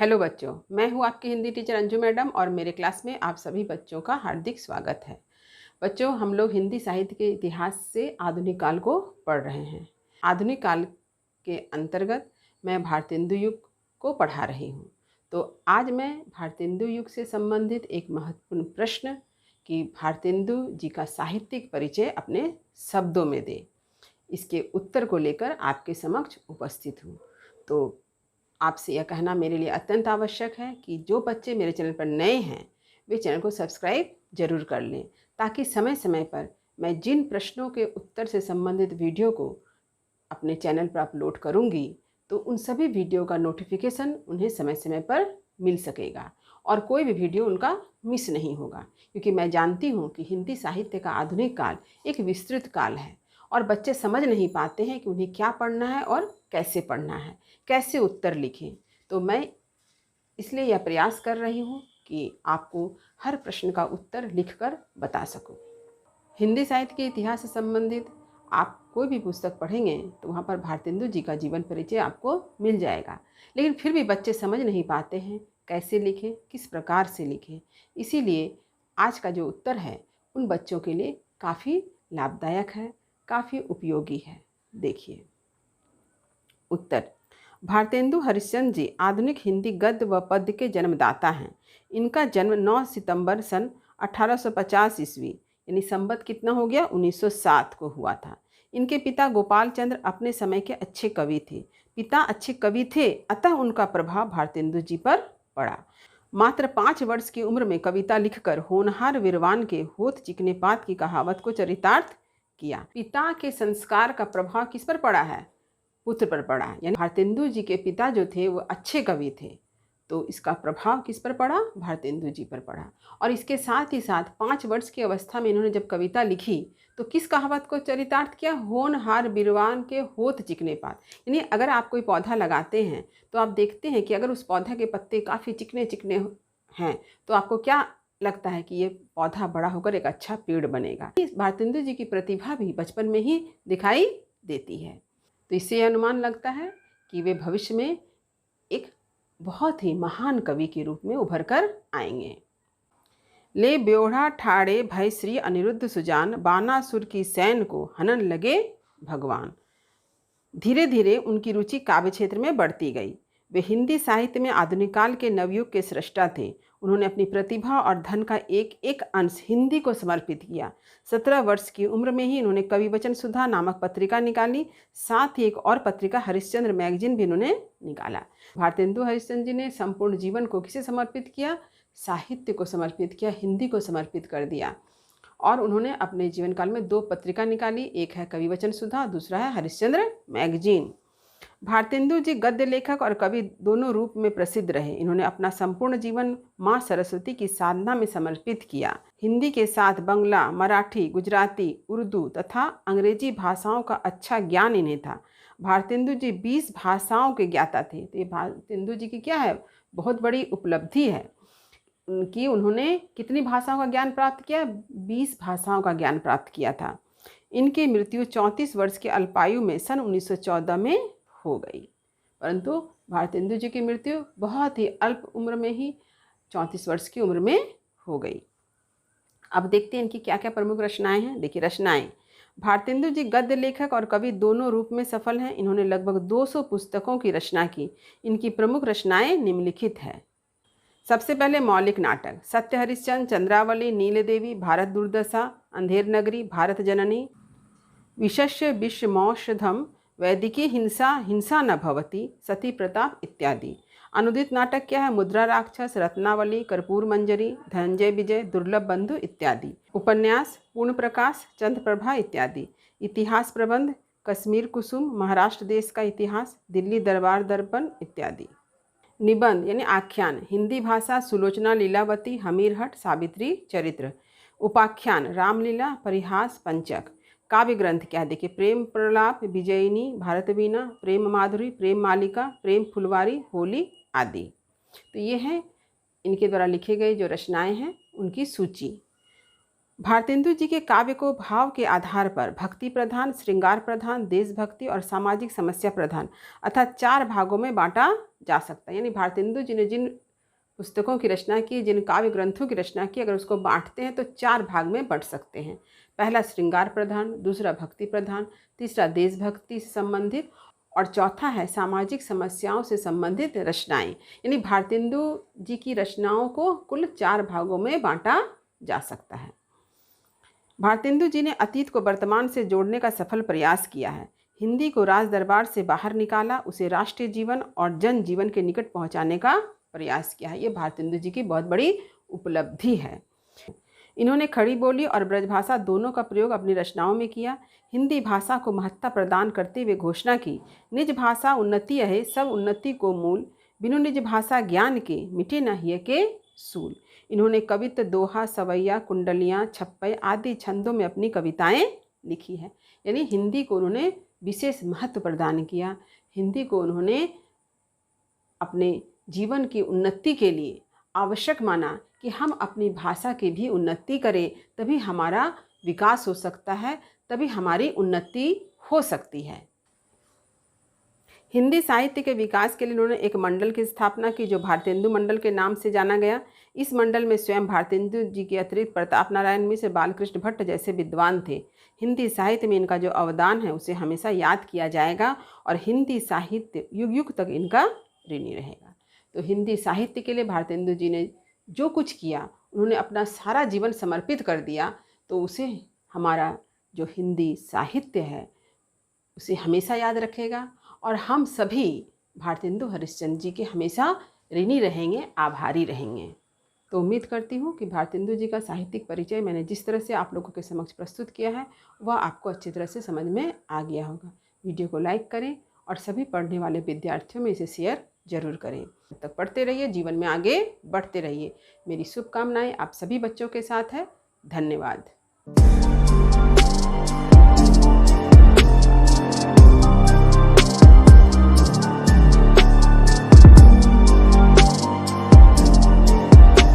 Hello बच्चों, मैं हूँ आपकी हिंदी टीचर अंजू मैडम और मेरे क्लास में आप सभी बच्चों का हार्दिक स्वागत है। बच्चों, हम लोग हिंदी साहित्य के इतिहास से आधुनिक काल को पढ़ रहे हैं। आधुनिक काल के अंतर्गत मैं भारतेंदु युग को पढ़ा रही हूँ। तो आज मैं भारतेंदु युग से संबंधित एक महत्वपूर्ण प्रश्न कि भारतेंदु जी का साहित्यिक परिचय अपने शब्दों में दे, इसके उत्तर को लेकर आपके समक्ष उपस्थित हूँ। तो आपसे यह कहना मेरे लिए अत्यंत आवश्यक है कि जो बच्चे मेरे चैनल पर नए हैं वे चैनल को सब्सक्राइब जरूर कर लें, ताकि समय समय पर मैं जिन प्रश्नों के उत्तर से संबंधित वीडियो को अपने चैनल पर अपलोड करूंगी तो उन सभी वीडियो का नोटिफिकेशन उन्हें समय समय पर मिल सकेगा और कोई भी वीडियो उनका मिस नहीं होगा। क्योंकि मैं जानती हूँ कि हिंदी साहित्य का आधुनिक काल एक विस्तृत काल है और बच्चे समझ नहीं पाते हैं कि उन्हें क्या पढ़ना है और कैसे पढ़ना है, कैसे उत्तर लिखें। तो मैं इसलिए यह प्रयास कर रही हूँ कि आपको हर प्रश्न का उत्तर लिखकर बता सकूँ। हिंदी साहित्य के इतिहास से संबंधित आप कोई भी पुस्तक पढ़ेंगे तो वहाँ पर भारतेंदु जी का जीवन परिचय आपको मिल जाएगा, लेकिन फिर भी बच्चे समझ नहीं पाते हैं कैसे लिखें, किस प्रकार से लिखें। इसीलिए आज का जो उत्तर है उन बच्चों के लिए काफ़ी लाभदायक है, काफ़ी उपयोगी है। देखिए उत्तर। भारतेंदु हरिश्चंद्र जी आधुनिक हिंदी गद्य व पद्य के जन्मदाता हैं। इनका जन्म 9 सितंबर सन 1850 ईस्वी यानी संवत कितना हो गया 1907 को हुआ था। इनके पिता गोपाल चंद्र अपने समय के अच्छे कवि थे। पिता अच्छे कवि थे, अतः उनका प्रभाव भारतेंदु जी पर पड़ा। मात्र 5 वर्ष की उम्र में कविता लिखकर होनहार विद्वान के होत चिकने पात की कहावत को चरितार्थ किया। पिता के संस्कार का प्रभाव किस पर पड़ा है? पुत्र पर पड़ा। यानी भारतेंदु जी के पिता जो थे वो अच्छे कवि थे, तो इसका प्रभाव किस पर पड़ा? भारतेंदु जी पर पड़ा। और इसके साथ ही साथ 5 वर्ष की अवस्था में इन्होंने जब कविता लिखी तो किस कहावत को चरितार्थ किया? होनहार बिरवान के होत चिकने पात। यानी अगर आप कोई पौधा लगाते हैं तो आप देखते हैं कि अगर उस पौधे के पत्ते काफ़ी चिकने चिकने हैं तो आपको क्या लगता है कि ये पौधा बड़ा होकर एक अच्छा पेड़ बनेगा। भारतेंदु जी की प्रतिभा भी बचपन में ही दिखाई देती है। तो इससे यह अनुमान लगता है कि वे भविष्य में एक बहुत ही महान कवि के रूप में उभर कर आएंगे। ले ब्योढ़ा ठाड़े भय श्री अनिरुद्ध सुजान, बानासुर की सैन को हनन लगे भगवान। धीरे धीरे उनकी रुचि काव्य क्षेत्र में बढ़ती गई। वे हिंदी साहित्य में आधुनिक काल के नवयुग के सृष्टा थे। उन्होंने अपनी प्रतिभा और धन का एक एक अंश हिंदी को समर्पित किया। 17 वर्ष की उम्र में ही इन्होंने कवि वचन सुधा नामक पत्रिका निकाली। साथ ही एक और पत्रिका हरिश्चंद्र मैगजीन भी इन्होंने निकाला। भारतेंदु हरिश्चंद्र जी ने संपूर्ण जीवन को किसे समर्पित किया? साहित्य को समर्पित किया, हिंदी को समर्पित कर दिया। और उन्होंने अपने जीवन काल में 2 पत्रिका निकाली, एक है कवि वचन सुधा, दूसरा है हरिश्चंद्र मैगजीन। भारतेंदु जी गद्य लेखक और कवि दोनों रूप में प्रसिद्ध रहे। इन्होंने अपना संपूर्ण जीवन माँ सरस्वती की साधना में समर्पित किया। हिंदी के साथ बंगला, मराठी, गुजराती, उर्दू तथा अंग्रेजी भाषाओं का अच्छा ज्ञान इन्हें था। भारतेंदु जी 20 भाषाओं के ज्ञाता थे। तो ये भारतेंदु जी की क्या है? बहुत बड़ी उपलब्धि है उनकी। उन्होंने कितनी भाषाओं का ज्ञान प्राप्त किया? 20 भाषाओं का ज्ञान प्राप्त किया था। इनकी मृत्यु 34 वर्ष की अल्पायु में सन 1914 में हो गई। परंतु भारतेंदु जी की मृत्यु बहुत ही अल्प उम्र में ही 34 वर्ष की उम्र में हो गई। अब देखते हैं इनकी क्या क्या प्रमुख रचनाएं हैं। देखिए रचनाएं। भारतेंदु जी गद्य लेखक और कवि दोनों रूप में सफल हैं। इन्होंने लगभग 200 पुस्तकों की रचना की। इनकी प्रमुख रचनाएं निम्नलिखित है। सबसे पहले मौलिक नाटक सत्य हरिश्चंद्र, चंद्रावली, नीलदेवी, भारत दुर्दशा, अंधेर नगरी, भारत जननी, विशस्य विषमौषधम, वैदिकी हिंसा, हिंसा न भवति, सती प्रताप इत्यादि। अनुदित नाटक क्या है? मुद्रा राक्षस, रत्नावली, कर्पूर मंजरी, धनंजय विजय, दुर्लभ बंधु इत्यादि। उपन्यास पूर्ण प्रकाश, चंद्रप्रभा इत्यादि। इतिहास प्रबंध कश्मीर कुसुम, महाराष्ट्र देश का इतिहास, दिल्ली दरबार दर्पण इत्यादि। निबंध यानी आख्यान हिंदी भाषा सुलोचना लीलावती, हमीरहट, सावित्री चरित्र। उपाख्यान रामलीला, परिहास, पंचक। काव्य ग्रंथ क्या है? देखिए प्रेम प्रलाप, विजयिनी, भारत वीणा, प्रेम माधुरी, प्रेम मालिका, प्रेम फुलवारी, होली आदि। तो ये हैं इनके द्वारा लिखे गए जो रचनाएं हैं उनकी सूची। भारतेंदु जी के काव्य को भाव के आधार पर भक्ति प्रधान, श्रृंगार प्रधान, देशभक्ति और सामाजिक समस्या प्रधान अर्थात 4 भागों में बांटा जा सकता है। यानी भारतेंदु जी ने जिन पुस्तकों की रचना की, जिन काव्य ग्रंथों की रचना की, अगर उसको बांटते हैं तो 4 भाग में बंट सकते हैं। पहला श्रृंगार प्रधान, दूसरा भक्ति प्रधान, तीसरा देशभक्ति से संबंधित और चौथा है सामाजिक समस्याओं से संबंधित रचनाएं। यानी भारतेंदु जी की रचनाओं को कुल 4 भागों में बांटा जा सकता है। भारतेंदु जी ने अतीत को वर्तमान से जोड़ने का सफल प्रयास किया है। हिंदी को राज दरबार से बाहर निकाला, उसे राष्ट्रीय जीवन और जन जीवन के निकट पहुंचाने का प्रयास किया है। ये भारतेंदु जी की बहुत बड़ी उपलब्धि है। इन्होंने खड़ी बोली और ब्रजभाषा दोनों का प्रयोग अपनी रचनाओं में किया। हिंदी भाषा को महत्ता प्रदान करते हुए घोषणा की, निज भाषा उन्नति है, सब उन्नति को मूल, बिनु निज भाषा ज्ञान के, मिटे न हिय के सूल। इन्होंने कवित्त, दोहा, सवैया, कुंडलियाँ, छप्पय आदि छंदों में अपनी कविताएं लिखी हैं। यानी हिंदी को उन्होंने विशेष महत्व प्रदान किया। हिंदी को उन्होंने अपने जीवन की उन्नति के लिए आवश्यक माना कि हम अपनी भाषा की भी उन्नति करें, तभी हमारा विकास हो सकता है, तभी हमारी उन्नति हो सकती है। हिंदी साहित्य के विकास के लिए उन्होंने एक मंडल की स्थापना की जो भारतेंदु मंडल के नाम से जाना गया। इस मंडल में स्वयं भारतेंदु जी के अतिरिक्त प्रताप नारायण मिश्र, बालकृष्ण भट्ट जैसे विद्वान थे। हिंदी साहित्य में इनका जो अवदान है उसे हमेशा याद किया जाएगा और हिंदी साहित्य युग युग तक इनका ऋणी रहेगा। तो हिंदी साहित्य के लिए भारतेंदु जी ने जो कुछ किया, उन्होंने अपना सारा जीवन समर्पित कर दिया, तो उसे हमारा जो हिंदी साहित्य है उसे हमेशा याद रखेगा और हम सभी भारतेंदु हरिश्चंद्र जी के हमेशा ऋणी रहेंगे, आभारी रहेंगे। तो उम्मीद करती हूँ कि भारतेंदु जी का साहित्यिक परिचय मैंने जिस तरह से आप लोगों के समक्ष प्रस्तुत किया है वह आपको अच्छी तरह से समझ में आ गया होगा। वीडियो को लाइक करें और सभी पढ़ने वाले विद्यार्थियों में इसे शेयर जरूर करें। तब तक पढ़ते रहिए, जीवन में आगे बढ़ते रहिए। मेरी शुभकामनाएं आप सभी बच्चों के साथ है। धन्यवाद।